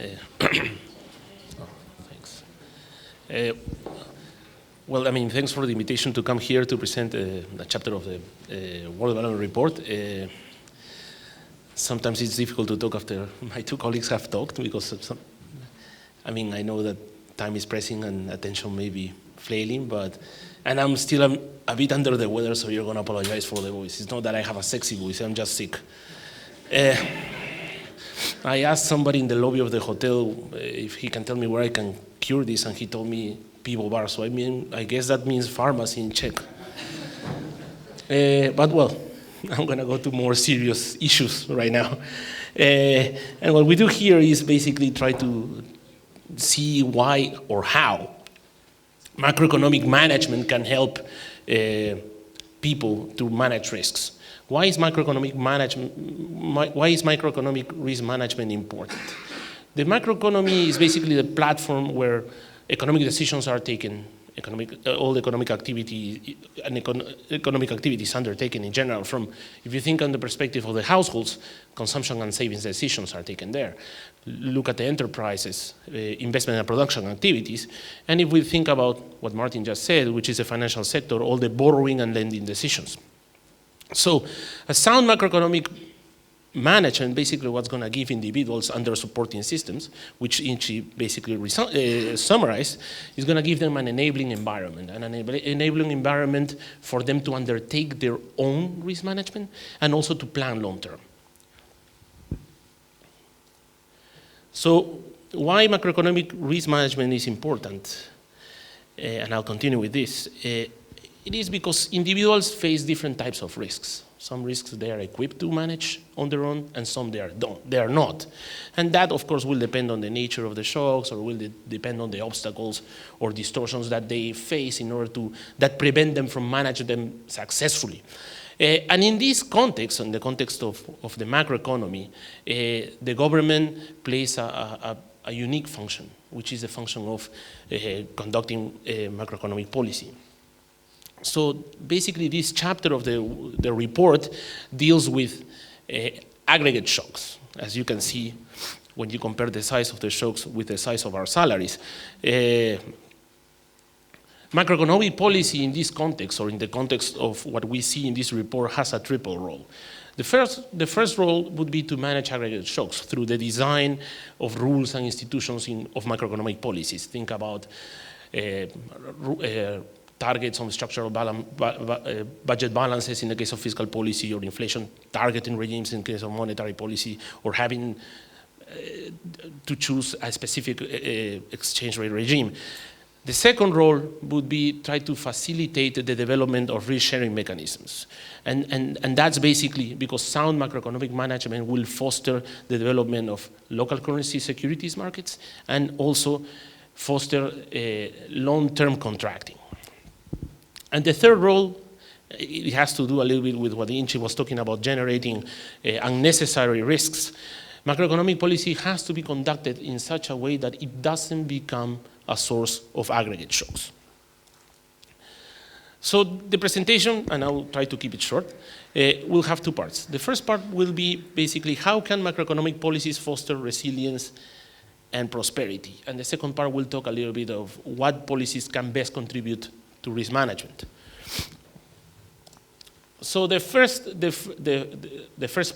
Oh, thanks. Uh, well, I mean, thanks for the invitation to come here to present a chapter of the World Development Report. Sometimes it's difficult to talk after my two colleagues have talked because I know that time is pressing and attention may be flailing, and I'm still a bit under the weather, so you're going to apologize for the voice. It's not that I have a sexy voice, I'm just sick. I asked somebody in the lobby of the hotel if he can tell me where I can cure this, and he told me Pivo Bar, so I guess that means pharmacy in Czech. But well, I'm going to go to more serious issues right now. And what we do here is basically try to see why or how macroeconomic management can help people to manage risks. Why is macroeconomic risk management important? The macroeconomy is basically the platform where economic decisions are taken, all economic activity and economic activities undertaken in general. From, if you think on the perspective of the households, consumption and savings decisions are taken there. Look at the enterprises, investment and production activities, and if we think about what Martin just said, which is the financial sector, all the borrowing and lending decisions. So a sound macroeconomic management, basically what's going to give individuals under supporting systems, which Inchi basically summarized, is going to give them an enabling environment, enabling environment for them to undertake their own risk management and also to plan long term. So why macroeconomic risk management is important, and I'll continue with this. It is because individuals face different types of risks. Some risks they are equipped to manage on their own, and some they are not. And that, of course, will depend on the nature of the shocks, or will depend on the obstacles or distortions that they face in order that prevent them from managing them successfully. And in this context, in the context of the macroeconomy, the government plays a unique function, which is the function of conducting macroeconomic policy. So basically this chapter of the report deals with aggregate shocks. As you can see, when you compare the size of the shocks with the size of our salaries. Macroeconomic policy in this context, or in the context of what we see in this report, has a triple role. The first role would be to manage aggregate shocks through the design of rules and institutions of macroeconomic policies. Think about targets on structural budget balances in the case of fiscal policy, or inflation targeting regimes in case of monetary policy, or having to choose a specific exchange rate regime. The second role would be try to facilitate the development of risk-sharing mechanisms. And that's basically because sound macroeconomic management will foster the development of local currency securities markets and also foster long-term contracting. And the third role, it has to do a little bit with what Inchi was talking about, generating unnecessary risks. Macroeconomic policy has to be conducted in such a way that it doesn't become a source of aggregate shocks. So the presentation, and I'll try to keep it short, will have two parts. The first part will be basically how can macroeconomic policies foster resilience and prosperity. And the second part will talk a little bit of what policies can best contribute to risk management. So the first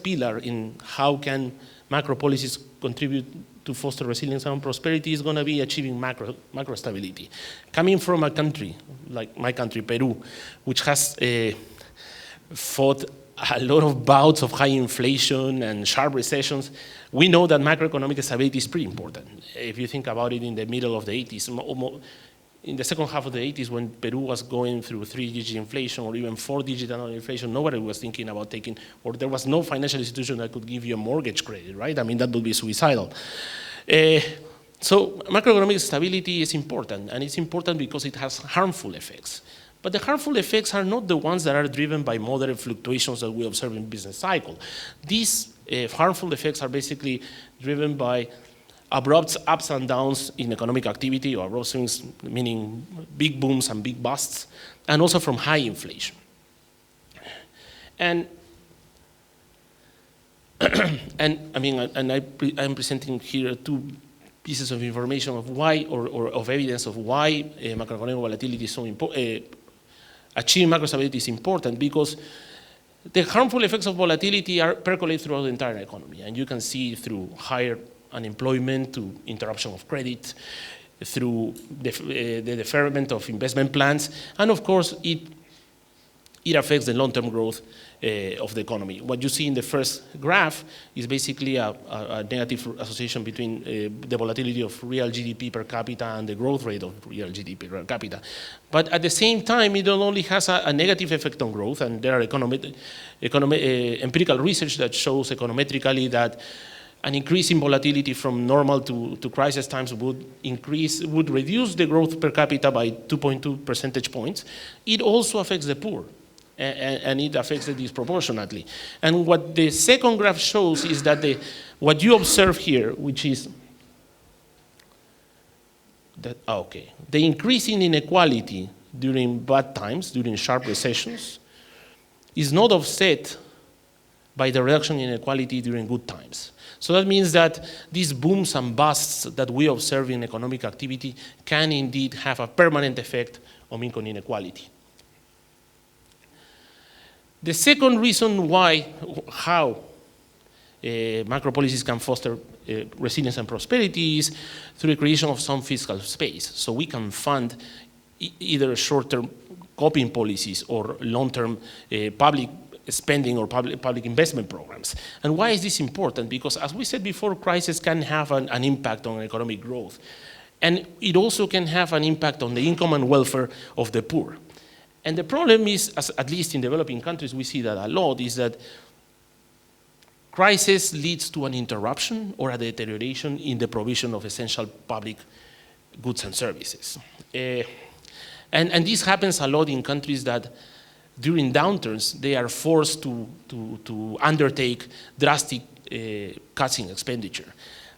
pillar in how can macro policies contribute to foster resilience and prosperity is going to be achieving macro stability. Coming from a country like my country, Peru, which has fought a lot of bouts of high inflation and sharp recessions, we know that macroeconomic stability is pretty important. If you think about it, in the middle of the 80s, in the second half of the 80s, when Peru was going through 3-digit inflation or even 4-digit annual inflation, nobody was thinking about taking, or there was no financial institution that could give you a mortgage credit, right? I mean, that would be suicidal. So macroeconomic stability is important, and it's important because it has harmful effects. But the harmful effects are not the ones that are driven by moderate fluctuations that we observe in business cycle. These harmful effects are basically driven by abrupt ups and downs in economic activity, or abrupt swings, meaning big booms and big busts, and also from high inflation. And I'm presenting here two pieces of information of why, or of evidence of why macroeconomic volatility is so important. Achieving macro stability is important because the harmful effects of volatility percolate throughout the entire economy, and you can see through higher unemployment, to interruption of credit, through the deferment of investment plans, and of course it affects the long-term growth of the economy. What you see in the first graph is basically a negative association between the volatility of real GDP per capita and the growth rate of real GDP per capita. But at the same time, it not only has a negative effect on growth, and there are empirical research that shows econometrically that an increase in volatility from normal to crisis times would reduce the growth per capita by 2.2 percentage points. It also affects the poor, and it affects it disproportionately. And what the second graph shows is that what you observe here, which is that, the increase in inequality during bad times, during sharp recessions, is not offset by the reduction in inequality during good times. So that means that these booms and busts that we observe in economic activity can indeed have a permanent effect on income inequality. The second reason how macro policies can foster resilience and prosperity is through the creation of some fiscal space. So we can fund either short-term coping policies or long-term public spending or public investment programs. And why is this important? Because as we said before, crisis can have an impact on economic growth. And it also can have an impact on the income and welfare of the poor. And the problem is, at least in developing countries, we see that a lot, is that crisis leads to an interruption or a deterioration in the provision of essential public goods and services. And this happens a lot in countries that during downturns, they are forced to undertake drastic cuts in expenditure.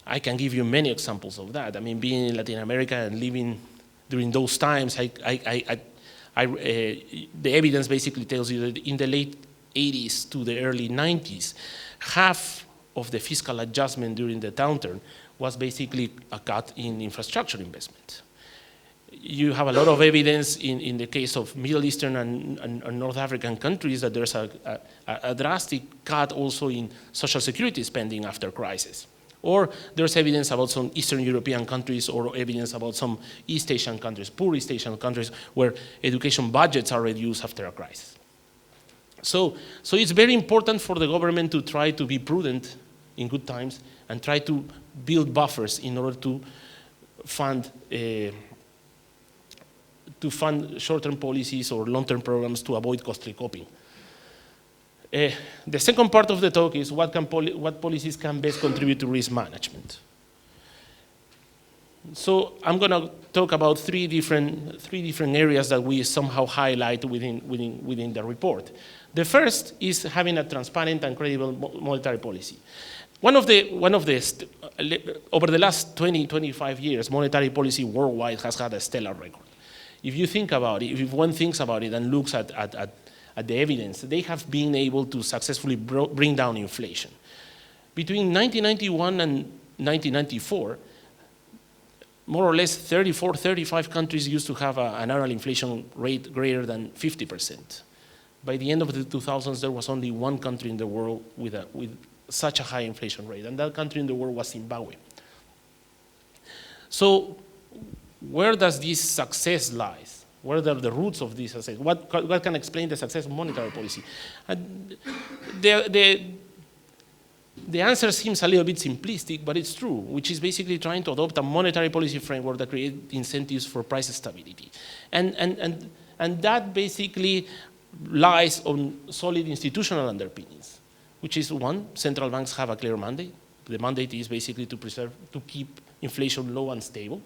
I can give you many examples of that. I mean, being in Latin America and living during those times, the evidence basically tells you that in the late 80s to the early 90s, half of the fiscal adjustment during the downturn was basically a cut in infrastructure investment. You have a lot of evidence in the case of Middle Eastern and North African countries that there's a drastic cut also in social security spending after crisis. Or there's evidence about some Eastern European countries, or evidence about some East Asian countries, poor East Asian countries, where education budgets are reduced after a crisis. So it's very important for the government to try to be prudent in good times and try to build buffers in order to fund short-term policies or long-term programs to avoid costly coping. The second part of the talk is what policies can best contribute to risk management. So I'm going to talk about three different areas that we somehow highlight within the report. The first is having a transparent and credible monetary policy. Over the last 20, 25 years, monetary policy worldwide has had a stellar record. If you think about it, if one thinks about it and looks at the evidence, they have been able to successfully bring down inflation. Between 1991 and 1994, more or less 34, 35 countries used to have an annual inflation rate greater than 50%. By the end of the 2000s, there was only one country in the world with such a high inflation rate, and that country in the world was Zimbabwe. So where does this success lie? Where are the roots of this success? What can explain the success of monetary policy? The answer seems a little bit simplistic, but it's true, which is basically trying to adopt a monetary policy framework that creates incentives for price stability. And that basically lies on solid institutional underpinnings, which is one, central banks have a clear mandate. The mandate is basically to keep inflation low and stable.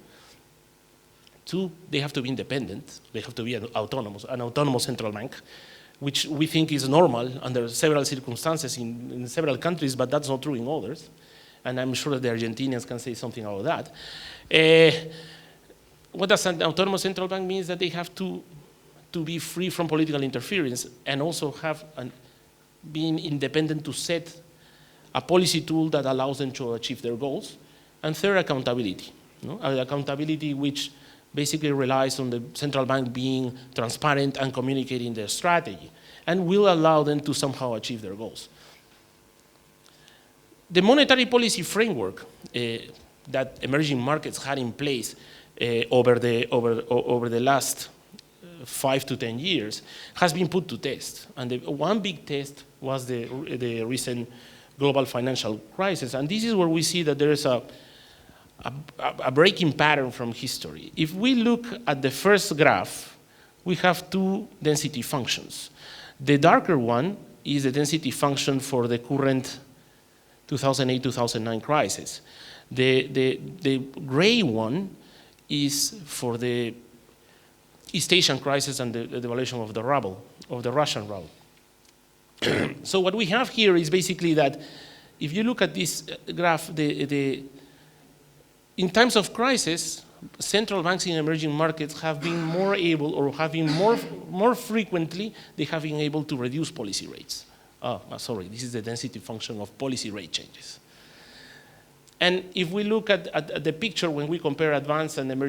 Two, they have to be independent. They have to be an autonomous central bank, which we think is normal under several circumstances in several countries, but that's not true in others. And I'm sure that the Argentinians can say something about that. What does an autonomous central bank mean? Is that they have to be free from political interference and also have being independent to set a policy tool that allows them to achieve their goals, And third, accountability. Accountability which basically relies on the central bank being transparent and communicating their strategy, and will allow them to somehow achieve their goals. The monetary policy framework that emerging markets had in place over the last 5 to 10 years has been put to test. And one big test was the recent global financial crisis. And this is where we see that there is a breaking pattern from history. If we look at the first graph, we have two density functions. The darker one is the density function for the current 2008-2009 crisis. The gray one is for the East Asian crisis and the devaluation of the ruble, of the Russian ruble. So what we have here is basically that if you look at this graph, in times of crisis, central banks in emerging markets have been more able, or have been more frequently, they have been able to reduce policy rates. Sorry, this is the density function of policy rate changes. And if we look at the picture when we compare advanced and emerging